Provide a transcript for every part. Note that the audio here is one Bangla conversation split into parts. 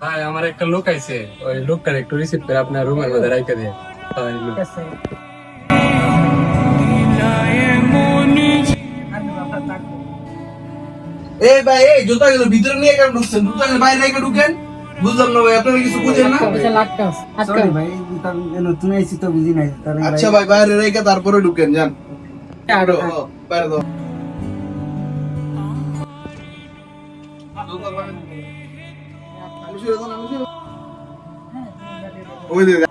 ভাই আমার একটা লোক আইছে, ওই লোকটার একটু রিসিভ করে আপনার রুমের মধ্যে রাইখা দিয়ে। এই ভাই, এই জুতা গুলো ভিতরে নিয়ে কেন ঢুকছেন? জুতা গুলো বাইরে রেখে ঢুকেন। বুঝলাম না ভাই, আপনারা কিছু বুঝেন না? সরি ভাই, নতুন আইছি তো বুঝি নাই। আচ্ছা ভাই, বাইরে রেখে তারপরে ঢুকেন, যান বাইরে দাও। ওই দিকে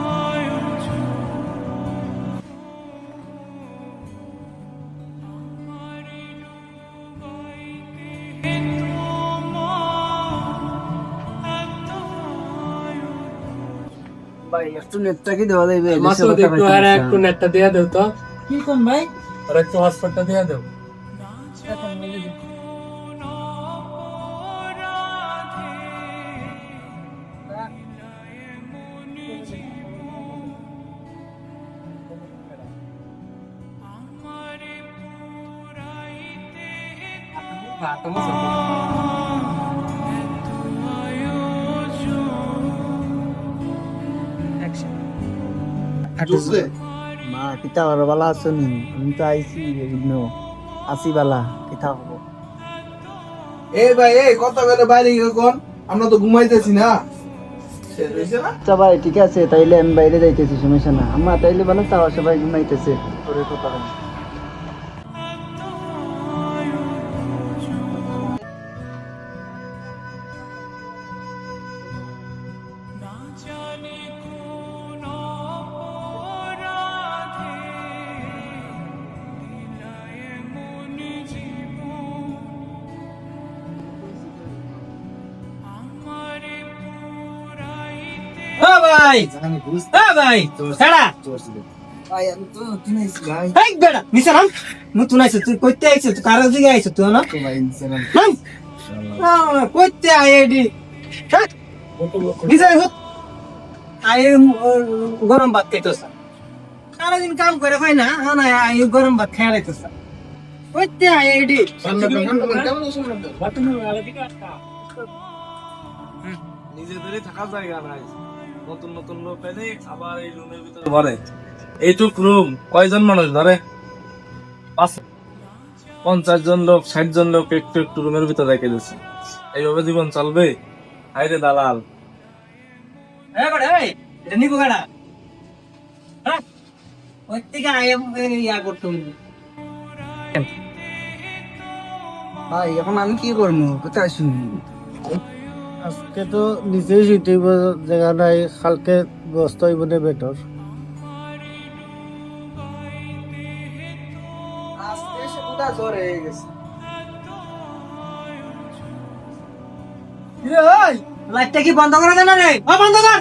ভাই একটু নেটটা কি দেওয়া যাবে? মাসুদ একটু আর একটু নেটটা দিয়ে দাও তো, কি কোন ভাই? আর একটু হটস্পটটা দিয়ে দাও। ঢুকছে। মা কিতা আর বালা আছনি? আমি তো আইছি বিভিন্ন আসি বালা কিতা হবো? এই ভাই, এই কথা বলে বাইরে গিয়ে কোন, আমরা তো ঘুমাইতেছি না। শেষ হইছে না? আচ্ছা ভাই ঠিক আছে, তাইলে আমি বাইরে যাইতেছি, সমস্যা না। আমার তাইলে ভালো, তাও সবাই ঘুমাইতেছে। তোরে কথা বল। ভাই ভাই ছাড়া ভাই আমি তো নতুন আইছি ভাই। এই বেড়া নিচে নাম নতুন আইছ তুই কইতে আইছ তুই কার দিকে আইছ তুই না তো ভাই ইনসালাম। নাম কইতে আইডি নিচে হোক আই গরম ভাত খাইতোস সারাদিন কাম করে ভাই না না আই গরম ভাত খাই রাখতোস কইতে আইডি নিজেদেরই থাকার জায়গা নাই, নতুন নতুন লোক এনে আবার এই রুমের ভিতরে ভরে। এইটুক রুম কয়জন মানুষ ধরে? 50 জন লোক, 60 জন লোক একটু একটু রুমের ভিতরে রেখে দিচ্ছে। এইভাবে জীবন চলবে? হাইরে দালাল। এই বড় এই এটা নিকো গাড়া হ্যাঁ কইতে আই ইয়া করতে ভাই এখন আমি কি করবো? কোথায় শুনি? আজকে তো নিজেই শুইতে জায়গা নাই, কালকে ব্যস্ত হইব না বেটর। আজকে সে পুরা জ্বর হয়ে গেছে। লাইটটা কি বন্ধ করে দেন রে? বন্ধ কর।